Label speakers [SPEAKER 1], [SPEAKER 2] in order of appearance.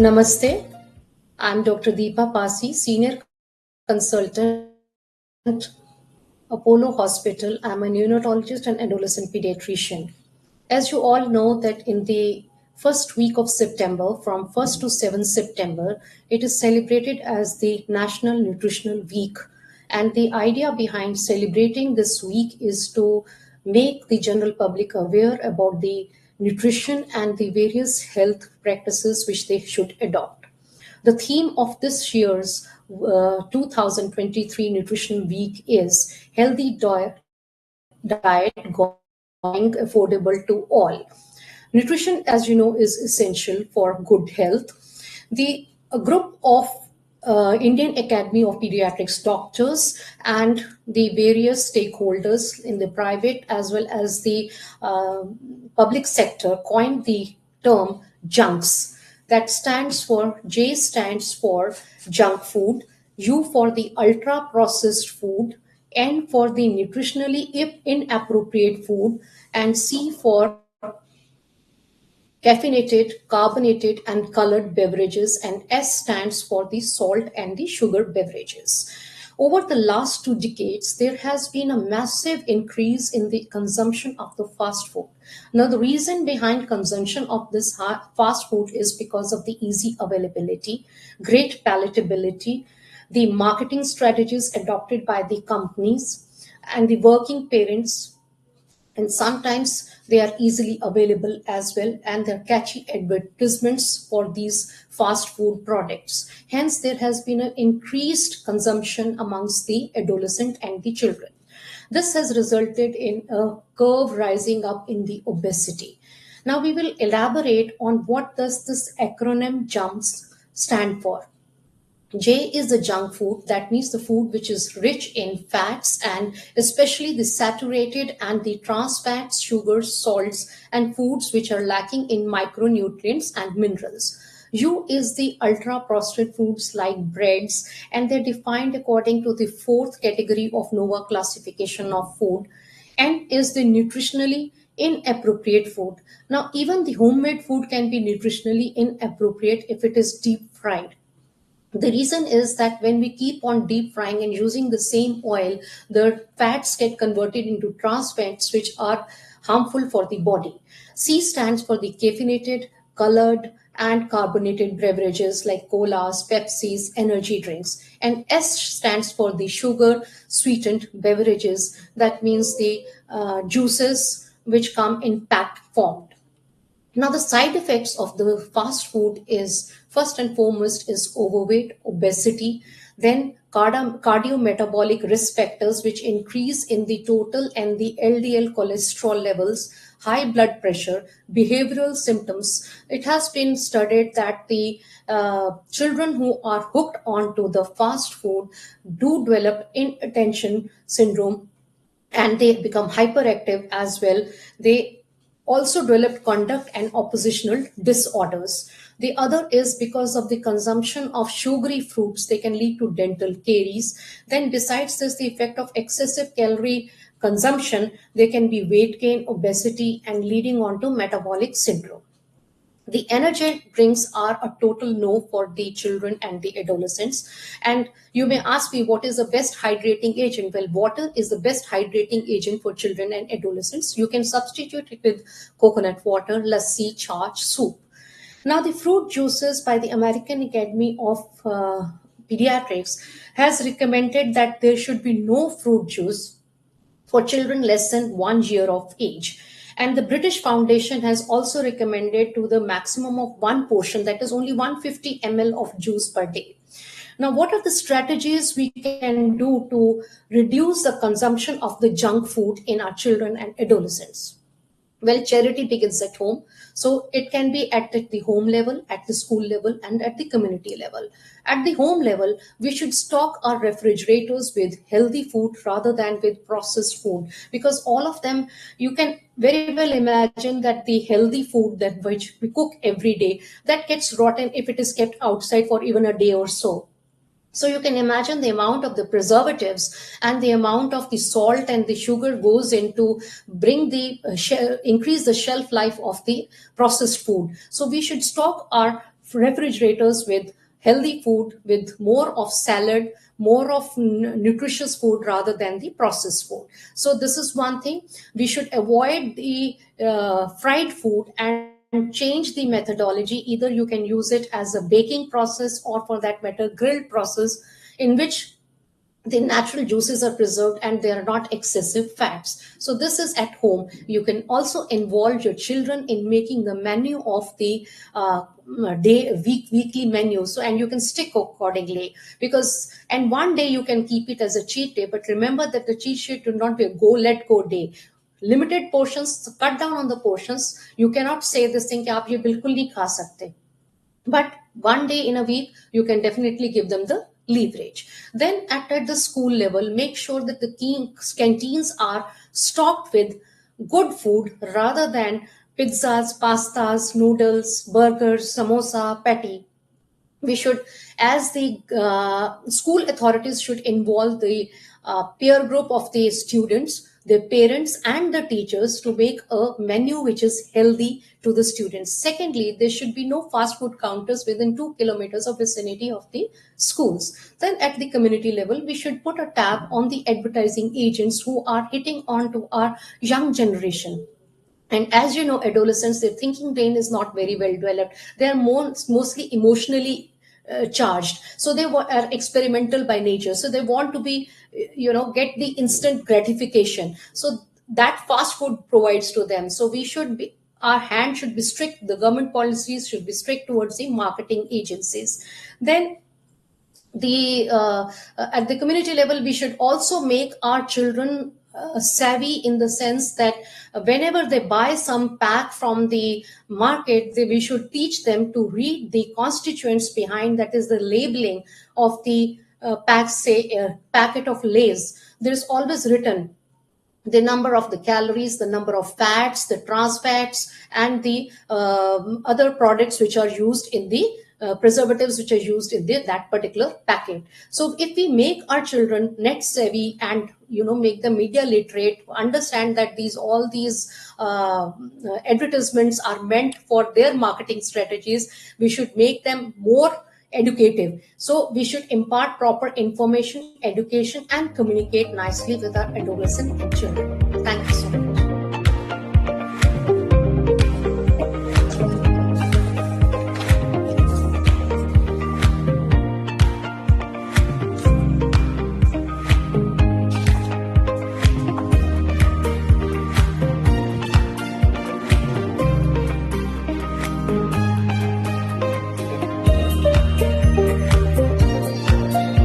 [SPEAKER 1] Namaste. I'm Dr. Deepa Passi, Senior Consultant, Apollo Hospital. I'm a neonatologist and adolescent pediatrician. As you all know that in the first week of September, from 1st to 7th September, it is celebrated as the National Nutritional Week. And the idea behind celebrating this week is to make the general public aware about the nutrition and the various health practices which they should adopt. The theme of this year's 2023 Nutrition Week is Healthy Diet Going Affordable to All. Nutrition, as you know, is essential for good health. A group of Indian Academy of Pediatrics doctors and the various stakeholders in the private as well as the public sector coined the term junks. That stands for J stands for junk food, U for the ultra processed food, N for the nutritionally inappropriate food, and C for caffeinated, carbonated, and colored beverages, and S stands for the salt and the sugar beverages. Over the last 2 decades, there has been a massive increase in the consumption of the fast food. Now, the reason behind consumption of this fast food is because of the easy availability, great palatability, the marketing strategies adopted by the companies, and the working parents, and sometimes they are easily available as well, and they're catchy advertisements for these fast food products. Hence there has been an increased consumption amongst the adolescent and the children. This has resulted in a curve rising up in the obesity. Now we will elaborate on what does this acronym jumps stand for. J is the junk food, that means the food which is rich in fats and especially the saturated and the trans fats, sugars, salts, and foods which are lacking in micronutrients and minerals. U is the ultra processed foods like breads, and they're defined according to the fourth category of NOVA classification of food. N is the nutritionally inappropriate food. Now, even the homemade food can be nutritionally inappropriate if it is deep fried. The reason is that when we keep on deep frying and using the same oil, the fats get converted into trans fats, which are harmful for the body. C stands for the caffeinated, colored, and carbonated beverages like colas, Pepsis, energy drinks. And S stands for the sugar sweetened beverages. That means the juices which come in packed form. Now, the side effects of the fast food is first and foremost is overweight, obesity, then cardiometabolic risk factors which increase in the total and the LDL cholesterol levels, high blood pressure, behavioral symptoms. It has been studied that the children who are hooked onto the fast food do develop inattention syndrome, and they become hyperactive as well. They also developed conduct and oppositional disorders. The other is because of the consumption of sugary fruits, they can lead to dental caries. Then, besides this, the effect of excessive calorie consumption, there can be weight gain, obesity, and leading on to metabolic syndrome. The energy drinks are a total no for the children and the adolescents. And you may ask me, what is the best hydrating agent? Well, water is the best hydrating agent for children and adolescents. You can substitute it with coconut water, lassi, chaach, soup. Now, the fruit juices by the American Academy of Pediatrics has recommended that there should be no fruit juice for children less than 1 year of age. And the British Foundation has also recommended to the maximum of one portion, that is only 150 ml of juice per day. Now, what are the strategies we can do to reduce the consumption of the junk food in our children and adolescents? Well, charity begins at home. So it can be at the home level, at the school level, and at the community level. At the home level, we should stock our refrigerators with healthy food rather than with processed food, because all of them, you can very well imagine that the healthy food that which we cook every day, that gets rotten if it is kept outside for even a day or so. So you can imagine the amount of the preservatives and the amount of the salt and the sugar goes into bring the increase the shelf life of the processed food. So we should stock our refrigerators with healthy food, with more of salad, more of nutritious food rather than the processed food. So this is one thing. We should avoid the fried food and change the methodology. Either you can use it as a baking process, or for that matter grilled process, in which the natural juices are preserved and there are not excessive fats. So this is at home. You can also involve your children in making the menu of the weekly menu. So, and you can stick accordingly, because and one day you can keep it as a cheat day, but remember that the cheat sheet should not be a go let go day. Limited portions, so cut down on the portions. You cannot say this thing कि आप ये बिल्कुल नहीं खा सकते, but one day in a week you can definitely give them the leverage. Then at the school level, make sure that the canteens are stocked with good food rather than pizzas, pastas, noodles, burgers, samosa, patty. We should, as the school authorities should involve the peer group of the students, their parents and the teachers, to make a menu which is healthy to the students. Secondly, there should be no fast food counters within 2 kilometers of vicinity of the schools. Then at the community level, we should put a tab on the advertising agents who are hitting on to our young generation. And as you know, adolescents, their thinking brain is not very well developed. They are mostly emotionally charged. So they are experimental by nature. So they want to be, get the instant gratification. So that fast food provides to them. So we should be, our hand should be strict. The government policies should be strict towards the marketing agencies. Then the at the community level, we should also make our children savvy, in the sense that whenever they buy some pack from the market, we should teach them to read the constituents behind, that is the labeling of the pack. Say a packet of Lays, there's always written the number of the calories, the number of fats, the trans fats, and the other products which are used in the preservatives which are used in that particular packet. So if we make our children net savvy and make them media literate, understand that all these advertisements are meant for their marketing strategies, we should make them more educative. So we should impart proper information, education, and communicate nicely with our adolescent children. Thank you so much.